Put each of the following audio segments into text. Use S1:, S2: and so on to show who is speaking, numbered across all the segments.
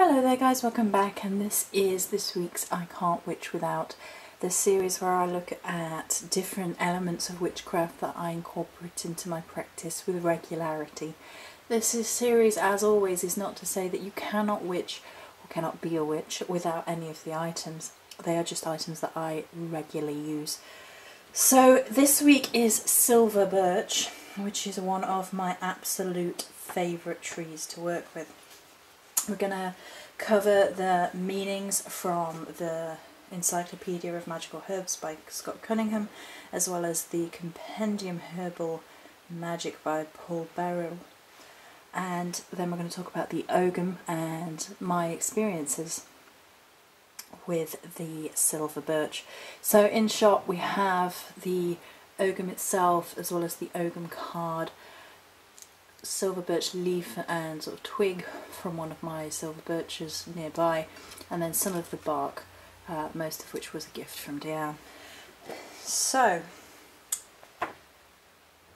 S1: Hello there guys, welcome back, and this is this week's I Can't Witch Without, the series where I look at different elements of witchcraft that I incorporate into my practice with regularity. This series, as always, is not to say that you cannot witch or cannot be a witch without any of the items. They are just items that I regularly use. So this week is Silver Birch, which is one of my absolute favourite trees to work with. We're going to cover the meanings from the Encyclopedia of Magical Herbs by Scott Cunningham, as well as the Compendium Herbal Magic by Paul Beryl. And then we're going to talk about the Ogham and my experiences with the Silver Birch. So in short, we have the Ogham itself, as well as the Ogham card, silver birch leaf and sort of twig from one of my silver birches nearby, and then some of the bark, most of which was a gift from Diane. So,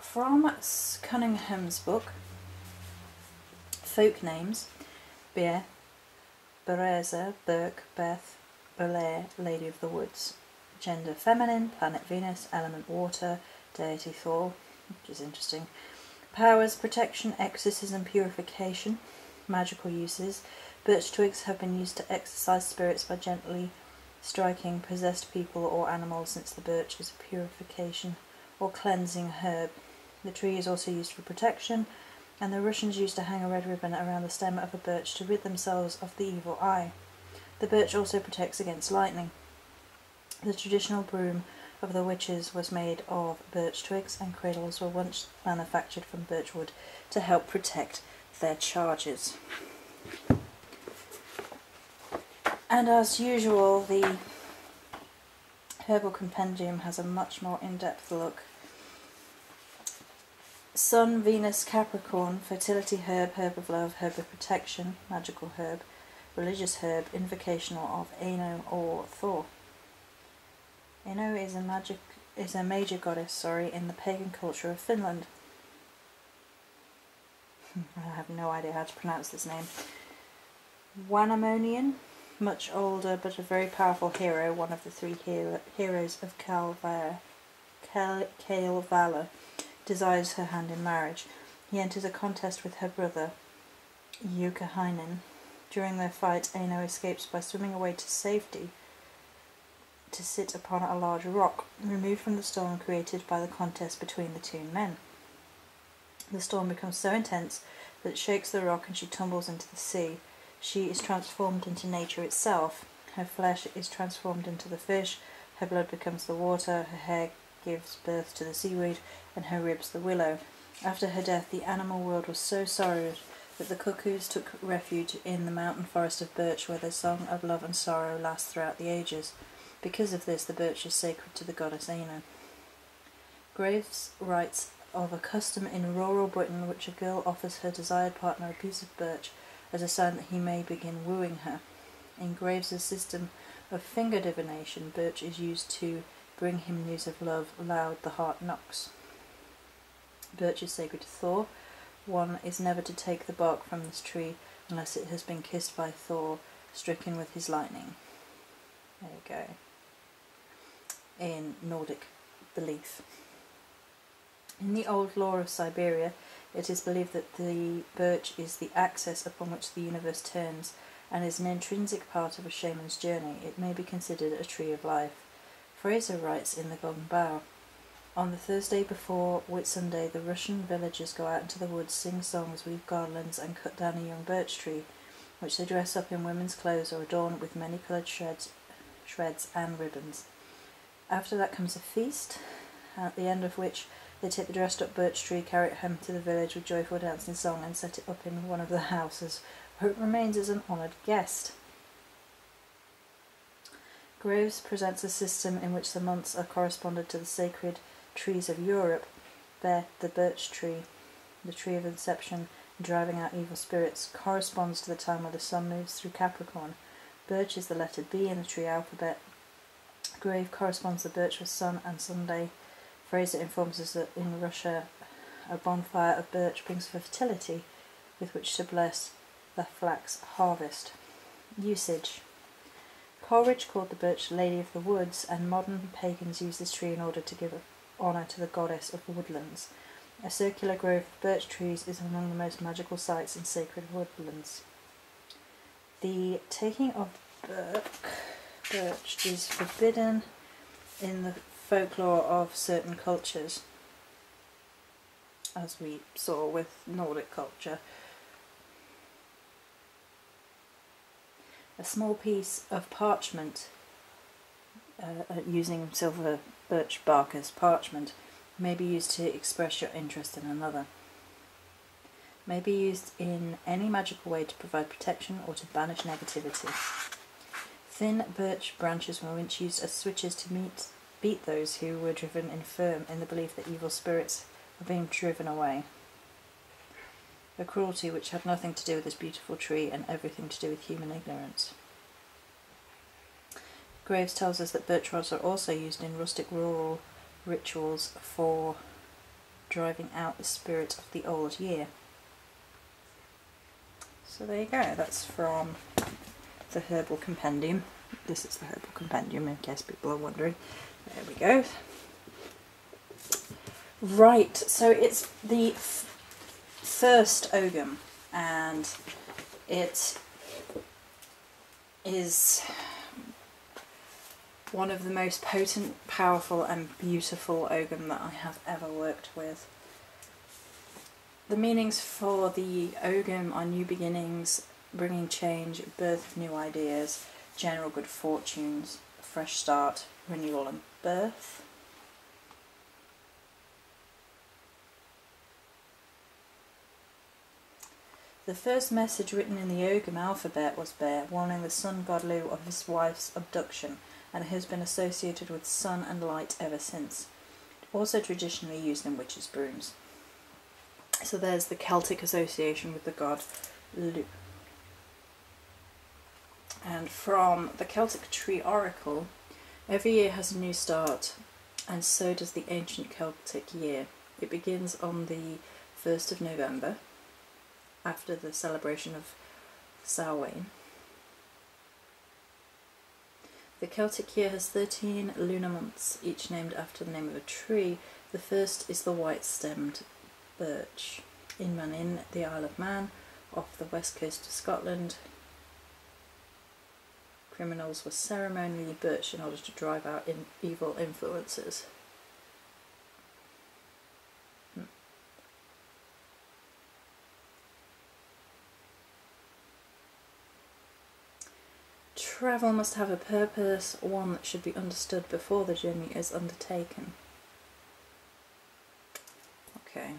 S1: from Cunningham's book, Folk Names, Beer, Bereza, Burke, Beth, Belair, Lady of the Woods. Gender feminine, planet Venus, element water, deity Thor, which is interesting. Powers: protection, exorcism, purification. Magical uses: birch twigs have been used to exorcise spirits by gently striking possessed people or animals, since the birch is a purification or cleansing herb. The tree is also used for protection, and the Russians used to hang a red ribbon around the stem of a birch to rid themselves of the evil eye. The birch also protects against lightning. The traditional broom of the witches was made of birch twigs, and cradles were once manufactured from birch wood to help protect their charges. And as usual, the Herbal Compendium has a much more in-depth look. Sun, Venus, Capricorn, fertility herb, herb of love, herb of protection, magical herb, religious herb, invocational of Ano or Thor. Ano is a major goddess, in the pagan culture of Finland. I have no idea how to pronounce this name. Wanamonian, much older but a very powerful hero, one of the three heroes of Kalevala, desires her hand in marriage. He enters a contest with her brother, Youkahainen. During their fight, Ano escapes by swimming away to safety to sit upon a large rock, removed from the storm created by the contest between the two men. The storm becomes so intense that it shakes the rock and she tumbles into the sea. She is transformed into nature itself. Her flesh is transformed into the fish, her blood becomes the water, her hair gives birth to the seaweed, and her ribs the willow. After her death, the animal world was so sorrowed that the cuckoos took refuge in the mountain forest of birch, where their song of love and sorrow lasts throughout the ages. Because of this, the birch is sacred to the goddess Ano. Graves writes of a custom in rural Britain which a girl offers her desired partner a piece of birch as a sign that he may begin wooing her. In Graves' system of finger divination, birch is used to bring him news of love. Loud the heart knocks. Birch is sacred to Thor. One is never to take the bark from this tree unless it has been kissed by Thor, stricken with his lightning. There you go. In Nordic belief. In the old lore of Siberia, it is believed that the birch is the axis upon which the universe turns, and is an intrinsic part of a shaman's journey. It may be considered a tree of life. Fraser writes in the Golden Bough, on the Thursday before Whitsunday, the Russian villagers go out into the woods, sing songs, weave garlands, and cut down a young birch tree, which they dress up in women's clothes or adorn with many coloured shreds and ribbons. After that comes a feast, at the end of which they take the dressed up birch tree, carry it home to the village with joyful dance and song, and set it up in one of the houses, where it remains as an honoured guest. Graves presents a system in which the months are corresponded to the sacred trees of Europe. The birch tree, the tree of inception, driving out evil spirits, corresponds to the time when the sun moves through Capricorn. Birch is the letter B in the tree alphabet. Grave corresponds the birch with sun and Sunday. Fraser informs us that in Russia a bonfire of birch brings fertility with which to bless the flax harvest. Usage. Coleridge called the birch Lady of the Woods, and modern pagans use this tree in order to give honour to the goddess of woodlands. A circular grove of birch trees is among the most magical sites in sacred woodlands. The taking of birch is forbidden in the folklore of certain cultures, as we saw with Nordic culture. A small piece of parchment, using silver birch bark as parchment, may be used to express your interest in another. May be used in any magical way to provide protection or to banish negativity. Thin birch branches were once used as switches to beat those who were driven infirm in the belief that evil spirits were being driven away. A cruelty which had nothing to do with this beautiful tree and everything to do with human ignorance. Graves tells us that birch rods are also used in rustic rural rituals for driving out the spirit of the old year. So there you go, that's from the Herbal Compendium. This is the Herbal Compendium in case people are wondering. There we go. Right, so it's the first Ogham, and it is one of the most potent, powerful and beautiful Ogham that I have ever worked with. The meanings for the Ogham are new beginnings, bringing change, birth of new ideas, general good fortunes, fresh start, renewal and birth. The first message written in the Ogham alphabet was Bear, warning the sun god Lu of his wife's abduction, and has been associated with sun and light ever since. Also traditionally used in witches' brooms. So there's the Celtic association with the god Lu. And from the Celtic Tree Oracle, every year has a new start, and so does the ancient Celtic year. It begins on the 1st of November, after the celebration of Samhain. The Celtic year has 13 lunar months, each named after the name of a tree. The first is the white-stemmed birch. In Manin, the Isle of Man, off the west coast of Scotland, criminals were ceremonially birched in order to drive out evil influences. Travel must have a purpose, one that should be understood before the journey is undertaken. Okay,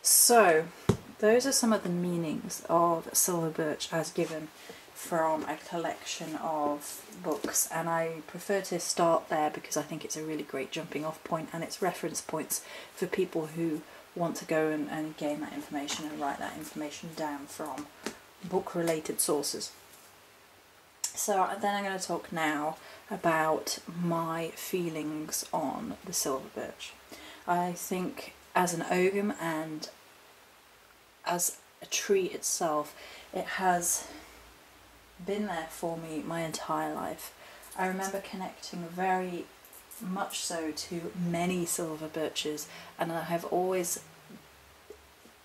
S1: so those are some of the meanings of silver birch as given from a collection of books, and I prefer to start there because I think it's a really great jumping off point, and it's reference points for people who want to go and gain that information and write that information down from book related sources. So then I'm going to talk now about my feelings on the silver birch. I think as an Ogham and as a tree itself, it has been there for me my entire life. I remember connecting very much so to many silver birches, and I have always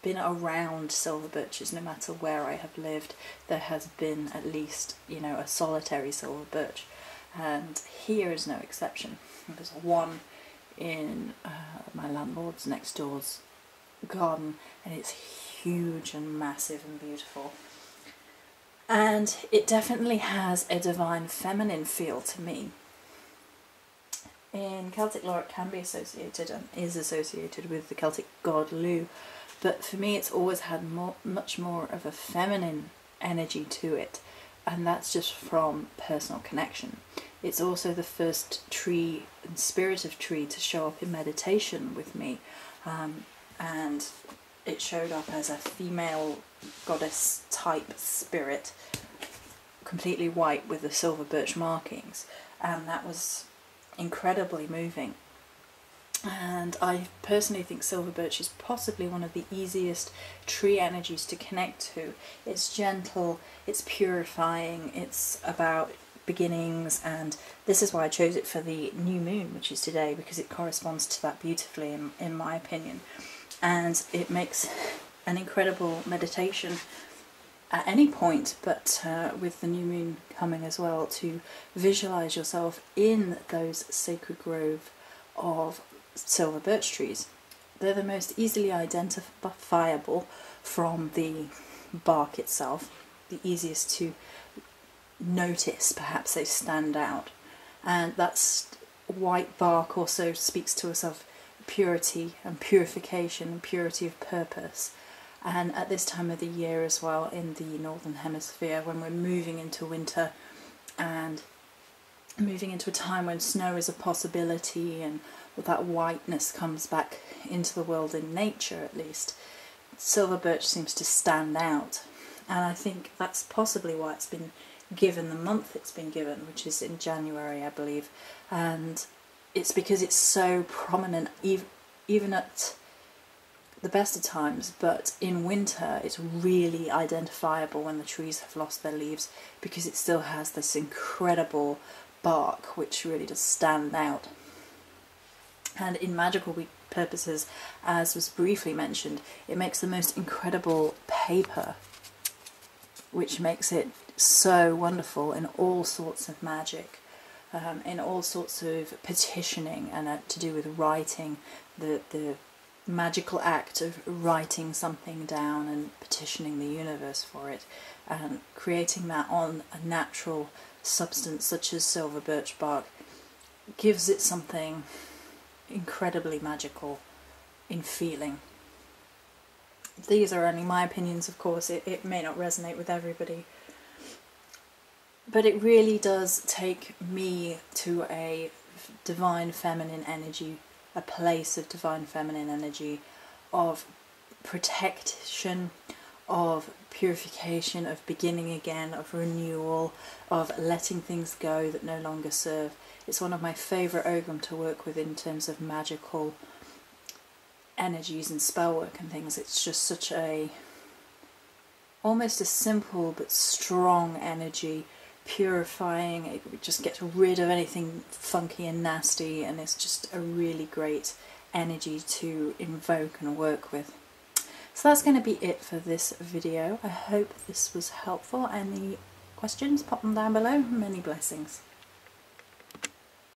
S1: been around silver birches. No matter where I have lived, there has been at least, you know, a solitary silver birch, and here is no exception. There's one in my landlord's next door's garden, and it's huge and massive and beautiful, and it definitely has a divine feminine feel to me. In Celtic lore it can be associated and is associated with the Celtic god Lu, but for me it's always had much more of a feminine energy to it, and that's just from personal connection. It's also the first tree and spirit of tree to show up in meditation with me, and it showed up as a female goddess type spirit, completely white with the silver birch markings, and that was incredibly moving. And I personally think Silver Birch is possibly one of the easiest tree energies to connect to. It's gentle, it's purifying, it's about beginnings, and this is why I chose it for the new moon, which is today, because it corresponds to that beautifully in my opinion. And it makes an incredible meditation at any point, but with the new moon coming as well, to visualize yourself in those sacred grove of silver birch trees. They're the most easily identifiable from the bark itself, the easiest to notice, perhaps they stand out, and that's white bark also speaks to us of purity and purification and purity of purpose. And at this time of the year as well, in the northern hemisphere, when we're moving into winter and moving into a time when snow is a possibility and that whiteness comes back into the world in nature, at least, silver birch seems to stand out. And I think that's possibly why it's been given the month it's been given, which is in January, I believe. And it's because it's so prominent even at the best of times, but in winter it's really identifiable when the trees have lost their leaves, because it still has this incredible bark which really does stand out. And in magical purposes, as was briefly mentioned, it makes the most incredible paper, which makes it so wonderful in all sorts of magic, in all sorts of petitioning, and to do with writing, the magical act of writing something down and petitioning the universe for it, and creating that on a natural substance such as silver birch bark gives it something incredibly magical in feeling. These are only my opinions, of course, it may not resonate with everybody, but it really does take me to a divine feminine energy, a place of divine feminine energy, of protection, of purification, of beginning again, of renewal, of letting things go that no longer serve. It's one of my favourite Ogham to work with in terms of magical energies and spell work and things. It's just such a, almost a simple but strong energy, purifying. It just gets rid of anything funky and nasty, and it's just a really great energy to invoke and work with. So that's going to be it for this video. I hope this was helpful. Any questions, pop them down below. Many blessings.